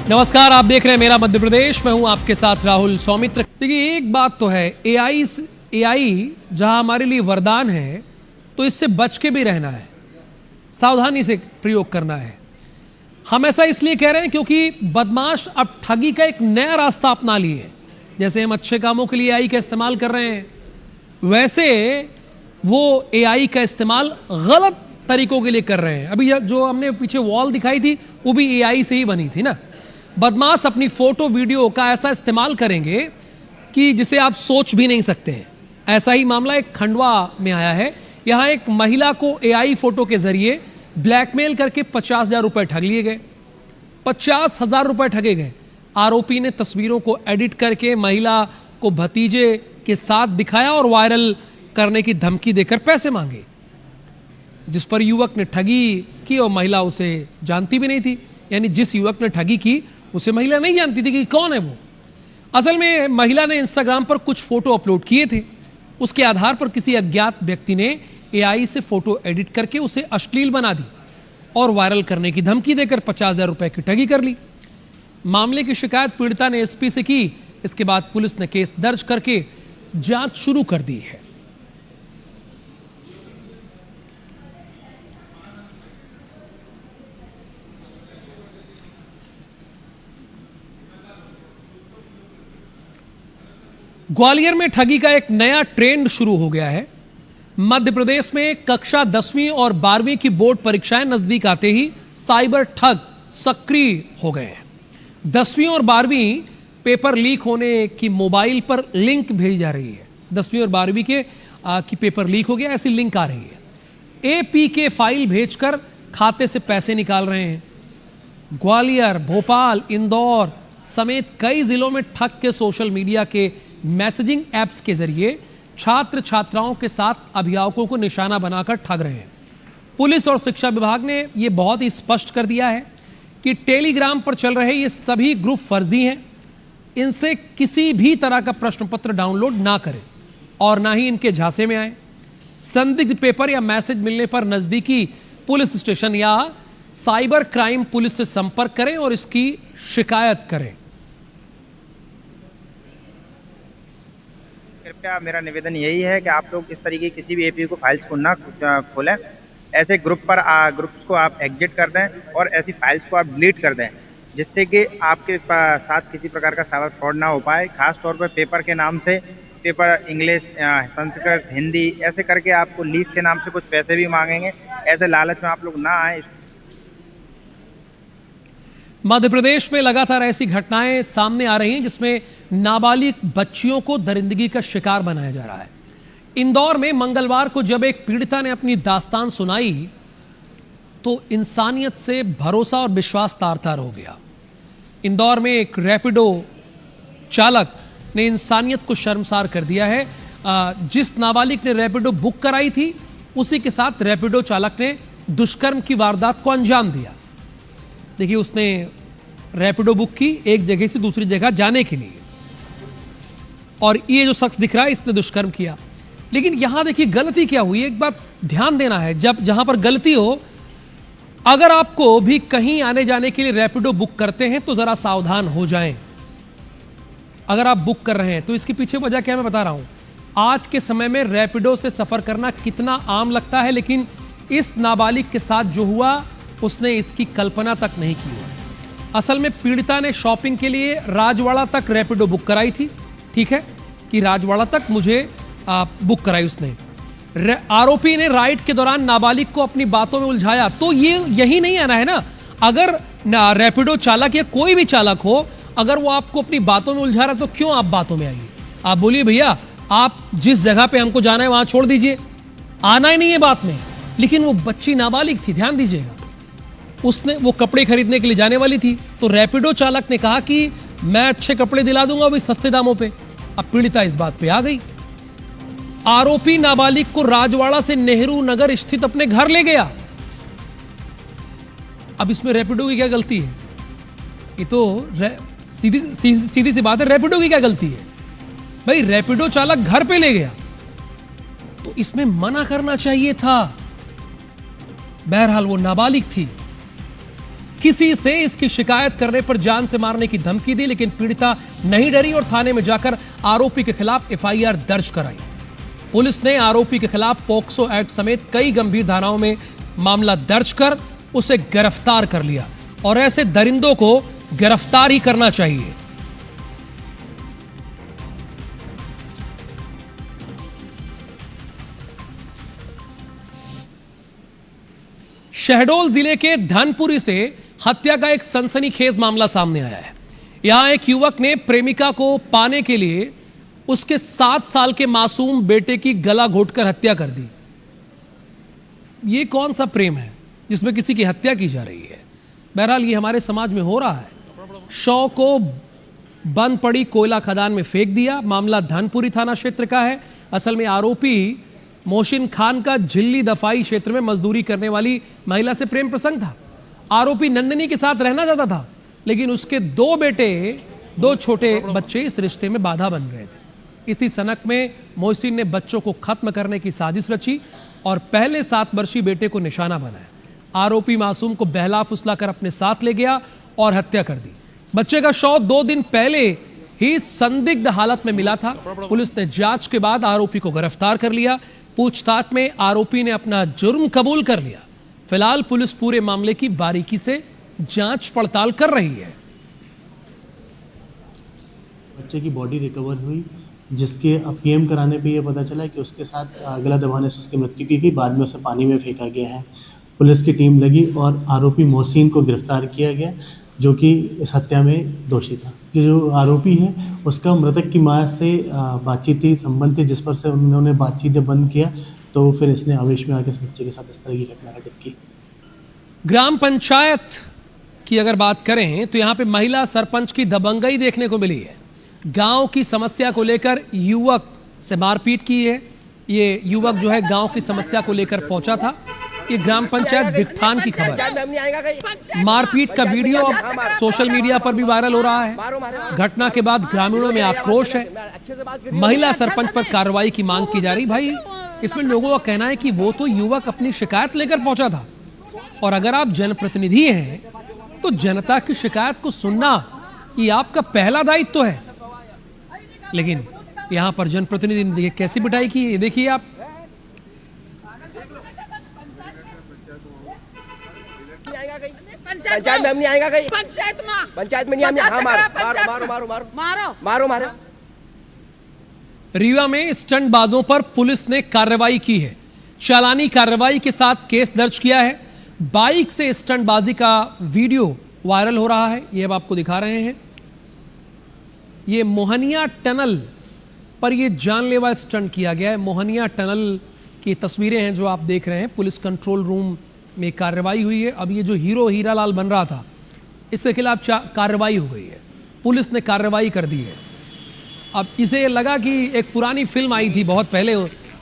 नमस्कार, आप देख रहे हैं मेरा मध्य प्रदेश। मैं हूं आपके साथ राहुल सौमित्र। देखिए, एक बात तो है, एआई जहां हमारे लिए वरदान है तो इससे बच के भी रहना है, सावधानी से प्रयोग करना है। हम ऐसा इसलिए कह रहे हैं क्योंकि बदमाश अब ठगी का एक नया रास्ता अपना लिए हैं। जैसे हम अच्छे कामों के लिए एआई का इस्तेमाल कर रहे हैं, वैसे वो एआई का इस्तेमाल गलत तरीकों के लिए कर रहे हैं। अभी जो हमने पीछे वॉल दिखाई थी वो भी एआई से ही बनी थी ना। बदमाश अपनी फोटो वीडियो का ऐसा इस्तेमाल करेंगे कि जिसे आप सोच भी नहीं सकते हैं। ऐसा ही मामला एक खंडवा में आया है। यहां एक महिला को एआई फोटो के जरिए ब्लैकमेल करके 50,000 रुपए ठग लिए गए। 50,000 रुपए ठगे गए। आरोपी ने तस्वीरों को एडिट करके महिला को भतीजे के साथ दिखाया और वायरल करने की धमकी देकर पैसे मांगे, जिस पर युवक ने ठगी की और महिला उसे जानती भी नहीं थी। यानी जिस युवक ने ठगी की उसे महिला नहीं जानती थी कि कौन है वो। असल में महिला ने इंस्टाग्राम पर कुछ फोटो अपलोड किए थे। उसके आधार पर किसी अज्ञात व्यक्ति ने एआई से फोटो एडिट करके उसे अश्लील बना दी और वायरल करने की धमकी देकर 50,000 रुपए की ठगी कर ली। मामले की शिकायत पीड़िता ने एसपी से की। इसके बाद पुलिस ने केस दर्ज करके जांच शुरू कर दी है। ग्वालियर में ठगी का एक नया ट्रेंड शुरू हो गया है। मध्य प्रदेश में कक्षा 10वीं और 12वीं की बोर्ड परीक्षाएं नजदीक आते ही साइबर ठग सक्रिय हो गए हैं। 10वीं और 12वीं पेपर लीक होने की मोबाइल पर लिंक भेजी जा रही है। 10वीं और 12वीं की पेपर लीक हो गया, ऐसी लिंक आ रही है। एपीके फाइल भेजकर खाते से पैसे निकाल रहे हैं। ग्वालियर, भोपाल, इंदौर समेत कई जिलों में ठग के सोशल मीडिया के मैसेजिंग एप्स के जरिए छात्र छात्राओं के साथ अभिभावकों को निशाना बनाकर ठग रहे हैं। पुलिस और शिक्षा विभाग ने यह बहुत ही स्पष्ट कर दिया है कि टेलीग्राम पर चल रहे ये सभी ग्रुप फर्जी हैं। इनसे किसी भी तरह का प्रश्न पत्र डाउनलोड ना करें और ना ही इनके झांसे में आए। संदिग्ध पेपर या मैसेज मिलने पर नजदीकी पुलिस स्टेशन या साइबर क्राइम पुलिस से संपर्क करें और इसकी शिकायत करें। कृपया मेरा निवेदन यही है कि आप लोग इस तरीके की किसी भी एपी को फाइल्स को ना खोलें। ऐसे ग्रुप्स को आप एग्जिट कर दें और ऐसी फाइल्स को आप डिलीट कर दें, जिससे कि आपके साथ किसी प्रकार का साइबर फ्रॉड ना हो पाए। खास तौर पर पेपर के नाम से, पेपर इंग्लिश, संस्कृत, हिंदी ऐसे करके आपको लीक के नाम से कुछ पैसे भी मांगेंगे। ऐसे लालच में आप लोग ना आए। मध्य प्रदेश में लगातार ऐसी घटनाएं सामने आ रही हैं जिसमें नाबालिग बच्चियों को दरिंदगी का शिकार बनाया जा रहा है। इंदौर में मंगलवार को जब एक पीड़िता ने अपनी दास्तान सुनाई तो इंसानियत से भरोसा और विश्वास तार-तार हो गया। इंदौर में एक रैपिडो चालक ने इंसानियत को शर्मसार कर दिया है। जिस नाबालिग ने रैपिडो बुक कराई थी उसी के साथ रैपिडो चालक ने दुष्कर्म की वारदात को अंजाम दिया। देखिए, उसने रैपिडो बुक की एक जगह से दूसरी जगह जाने के लिए, और ये जो शख्स दिख रहा है इसने दुष्कर्म किया। लेकिन यहां देखिए गलती क्या हुई, एक बात ध्यान देना है, जब जहां पर गलती हो, अगर आपको भी कहीं आने जाने के लिए रैपिडो बुक करते हैं तो जरा सावधान हो जाएं। अगर आप बुक कर रहे हैं तो इसके पीछे वजह क्या मैं बता रहा हूं। आज के समय में रैपिडो से सफर करना कितना आम लगता है, लेकिन इस नाबालिग के साथ जो हुआ उसने इसकी कल्पना तक नहीं की। असल में पीड़िता ने शॉपिंग के लिए राजवाड़ा तक रैपिडो बुक कराई थी। ठीक है कि राजवाड़ा तक मुझे बुक कराई उसने। आरोपी ने राइड के दौरान नाबालिग को अपनी बातों में उलझाया। तो ये यही नहीं आना है ना। अगर रैपिडो चालक या कोई भी चालक हो, अगर वो आपको अपनी बातों में उलझा रहा है तो क्यों आप बातों में आइए। आप बोलिए भैया आप जिस जगह पे हमको जाना है वहां छोड़ दीजिए, आना ही नहीं है बात में। लेकिन वो बच्ची नाबालिग थी, ध्यान दीजिएगा। उसने वो कपड़े खरीदने के लिए जाने वाली थी तो रैपिडो चालक ने कहा कि मैं अच्छे कपड़े दिला दूंगा भी सस्ते दामों पे। अब पीड़िता इस बात पे आ गई। आरोपी नाबालिग को राजवाड़ा से नेहरू नगर स्थित अपने घर ले गया। अब इसमें रैपिडो की क्या गलती है? ये तो सीधी सी बात है, रैपिडो की क्या गलती है भाई? रैपिडो चालक घर पे ले गया तो इसमें मना करना चाहिए था। बहरहाल वो नाबालिग थी। किसी से इसकी शिकायत करने पर जान से मारने की धमकी दी, लेकिन पीड़िता नहीं डरी और थाने में जाकर आरोपी के खिलाफ एफआईआर दर्ज कराई। पुलिस ने आरोपी के खिलाफ पॉक्सो एक्ट समेत कई गंभीर धाराओं में मामला दर्ज कर उसे गिरफ्तार कर लिया और ऐसे दरिंदों को गिरफ्तार ही करना चाहिए। शहडोल जिले के धनपुरी से हत्या का एक सनसनीखेज मामला सामने आया है। यहां एक युवक ने प्रेमिका को पाने के लिए उसके 7 साल के मासूम बेटे की गला घोंटकर हत्या कर दी। ये कौन सा प्रेम है जिसमें किसी की हत्या की जा रही है? बहरहाल ये हमारे समाज में हो रहा है। शव को बंद पड़ी कोयला खदान में फेंक दिया। मामला धनपुरी थाना क्षेत्र का है। असल में आरोपी मोहसिन खान का झिल्ली दफाई क्षेत्र में मजदूरी करने वाली महिला से प्रेम प्रसंग था। आरोपी नंदिनी के साथ रहना चाहता था, लेकिन उसके 2 बेटे, 2 छोटे बच्चे इस रिश्ते में बाधा बन रहे थे। इसी सनक में मोहसिन ने बच्चों को खत्म करने की साजिश रची और पहले 7 वर्षीय बेटे को निशाना बनाया। आरोपी मासूम को बहला फुसला कर अपने साथ ले गया और हत्या कर दी। बच्चे का शव 2 दिन पहले ही संदिग्ध हालत में मिला था। पुलिस ने जांच के बाद आरोपी को गिरफ्तार कर लिया। पूछताछ में आरोपी ने अपना जुर्म कबूल कर लिया। फिलहाल पुलिस पूरे मामले की बारीकी से जांच पड़ताल कर रही है। बच्चे की बॉडी रिकवर हुई, जिसके पीएम कराने पे ये पता चला कि उसके साथ गला दबाने से उसकी मृत्यु की गई। बाद में उसे पानी में फेंका गया है। पुलिस की टीम लगी और आरोपी मोहसिन को गिरफ्तार किया गया, जो कि इस हत्या में दोषी था। कि जो आरोपी है उसका मृतक की मां से बातचीत थी, संबंध थे, जिस पर से उन्होंने बातचीत जब बंद किया तो फिर इसने आवेश में आकर इस बच्चे के साथ इस तरह की घटना घटित की। ग्राम पंचायत की अगर बात करें तो यहां पे महिला सरपंच की दबंगई देखने को मिली है। गांव की समस्या को लेकर युवक से मारपीट की है। ये युवक जो है गांव की समस्या को लेकर पहुंचा था। ये ग्राम पंचायत दिखठान की खबर है। मारपीट का वीडियो अब सोशल मीडिया पर भी वायरल हो रहा है। घटना के बाद ग्रामीणों में आक्रोश है। महिला सरपंच पर कार्रवाई की मांग की जा रही। भाई, इसमें लोगों का कहना है कि वो तो युवक अपनी शिकायत लेकर पहुंचा था, और अगर आप जनप्रतिनिधि हैं तो जनता की शिकायत को सुनना ये आपका पहला दायित्व है। लेकिन यहां पर जनप्रतिनिधि ने कैसी पिटाई की, ये देखिए आप। पंचायत में हम नहीं आएगा कहीं। पंचायत में नहीं आएंगे। हाँ, मारो। रीवा में स्टंटबाजों पर पुलिस ने कार्रवाई की है। चालानी कार्रवाई के साथ केस दर्ज किया है। बाइक से स्टंटबाजी का वीडियो वायरल हो रहा है। ये अब आपको दिखा रहे हैं। ये मोहनिया टनल पर ये जानलेवा स्टंट किया गया है। मोहनिया टनल की तस्वीरें हैं जो आप देख रहे हैं। पुलिस कंट्रोल रूम में कार्रवाई हुई है। अब ये जो हीरो हीरालाल बन रहा था, इसके खिलाफ कार्रवाई हो गई है। पुलिस ने कार्रवाई कर दी है। अब इसे लगा कि एक पुरानी फिल्म आई थी बहुत पहले,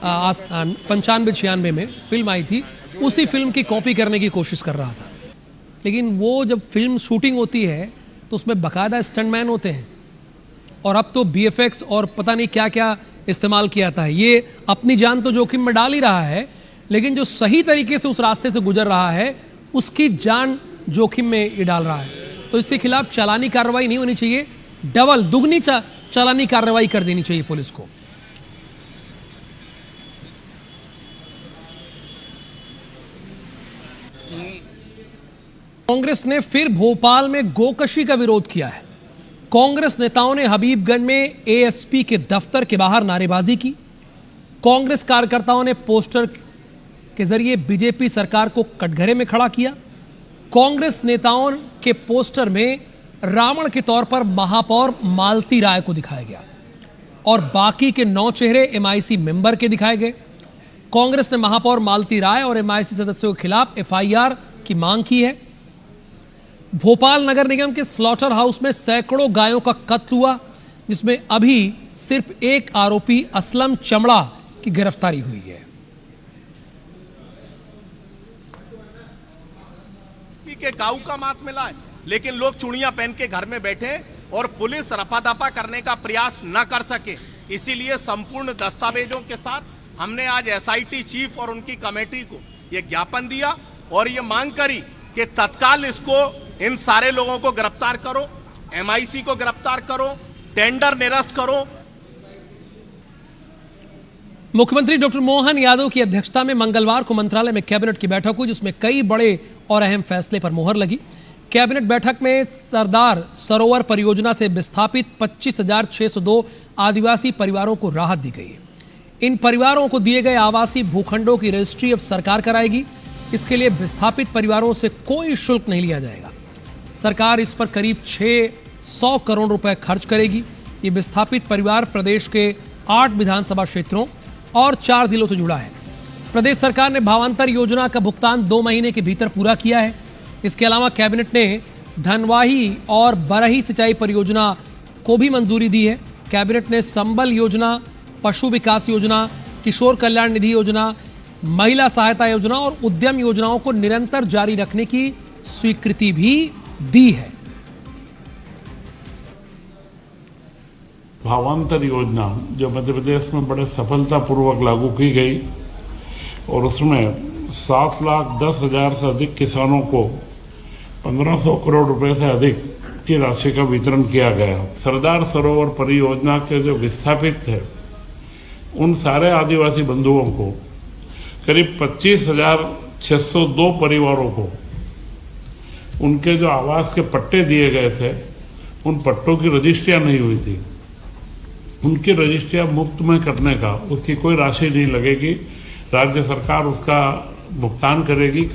95-96 में फिल्म आई थी, उसी फिल्म की कॉपी करने की कोशिश कर रहा था। लेकिन वो जब फिल्म शूटिंग होती है तो उसमें बाकायदा स्टंटमैन होते हैं, और अब तो बीएफएक्स और पता नहीं क्या क्या इस्तेमाल किया जाता है। ये अपनी जान तो जोखिम में डाल ही रहा है, लेकिन जो सही तरीके से उस रास्ते से गुजर रहा है उसकी जान जोखिम में ये डाल रहा है। तो इसके खिलाफ चालानी कार्रवाई नहीं होनी चाहिए, डबल दुगनी चालानी कार्रवाई कर देनी चाहिए पुलिस को। कांग्रेस ने फिर भोपाल में गोकशी का विरोध किया है। कांग्रेस नेताओं ने हबीबगंज में एएसपी के दफ्तर के बाहर नारेबाजी की। कांग्रेस कार्यकर्ताओं ने पोस्टर के जरिए बीजेपी सरकार को कटघरे में खड़ा किया। कांग्रेस नेताओं के पोस्टर में रावण के तौर पर महापौर मालती राय को दिखाया गया और बाकी के 9 चेहरे एमआईसी मेंबर के दिखाए गए। कांग्रेस ने महापौर मालती राय और एमआईसी सदस्यों के खिलाफ एफआईआर की मांग की है। भोपाल नगर निगम के स्लॉटर हाउस में सैकड़ों गायों का कत्ल हुआ, जिसमें अभी सिर्फ एक आरोपी असलम चमड़ा की गिरफ्तारी हुई है। के गांव का मात मिला है, लेकिन लोग चूड़ियां पहन के घर में बैठे और पुलिस रफा-दफा करने का प्रयास न कर सके। इसीलिए संपूर्ण दस्तावेजों के साथ हमने आज एसआईटी चीफ और उनकी कमेटी को यह ज्ञापन दिया और ये मांग करी कि तत्काल इसको इन सारे लोगों को गिरफ्तार करो, MIC को गिरफ्तार करो, टेंडर निरस्त करो। मुख्यमंत्री डॉक्टर मोहन यादव की अध्यक्षता में मंगलवार को मंत्रालय में कैबिनेट की बैठक हुई, जिसमें कई बड़े और अहम फैसले पर मोहर लगी। कैबिनेट बैठक में सरदार सरोवर परियोजना से विस्थापित 25,602 आदिवासी परिवारों को राहत दी गई है। इन परिवारों को दिए गए आवासीय भूखंडों की रजिस्ट्री अब सरकार कराएगी। इसके लिए विस्थापित परिवारों से कोई शुल्क नहीं लिया जाएगा। सरकार इस पर करीब 600 करोड़ रुपए खर्च करेगी। ये विस्थापित परिवार प्रदेश के 8 विधानसभा क्षेत्रों और 4 जिलों से जुड़ा है। प्रदेश सरकार ने भावांतर योजना का भुगतान 2 महीने के भीतर पूरा किया है। इसके अलावा कैबिनेट ने धनवाही और बरही सिंचाई परियोजना को भी मंजूरी दी है। कैबिनेट ने संबल योजना, पशु विकास योजना, किशोर कल्याण निधि योजना, महिला सहायता योजना और उद्यम योजनाओं को निरंतर जारी रखने की स्वीकृति भी दी है। भावांतर योजना जो मध्य प्रदेश में बड़े सफलतापूर्वक लागू की गई और उसमें 7,10,000 से अधिक किसानों को 1,500 करोड़ रुपए से अधिक की राशि का वितरण किया गया। सरदार सरोवर परियोजना के जो विस्थापित थे उन सारे आदिवासी बंधुओं को करीब 25,602 परिवारों को उनके जो आवास के पट्टे दिए गए थे उन पट्टों की रजिस्ट्रियां नहीं हुई थी। उनकी रजिस्ट्रियां मुफ्त में करने का, उसकी कोई राशि नहीं लगेगी, राज्य सरकार उसका भुगतान करेगी।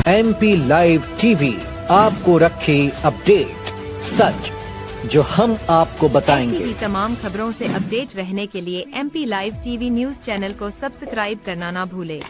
MP लाइव टीवी आपको रखे अपडेट, सच जो हम आपको बताएंगे। ऐसी ही तमाम खबरों से अपडेट रहने के लिए MP live TV news channel को सब्सक्राइब करना ना भूले।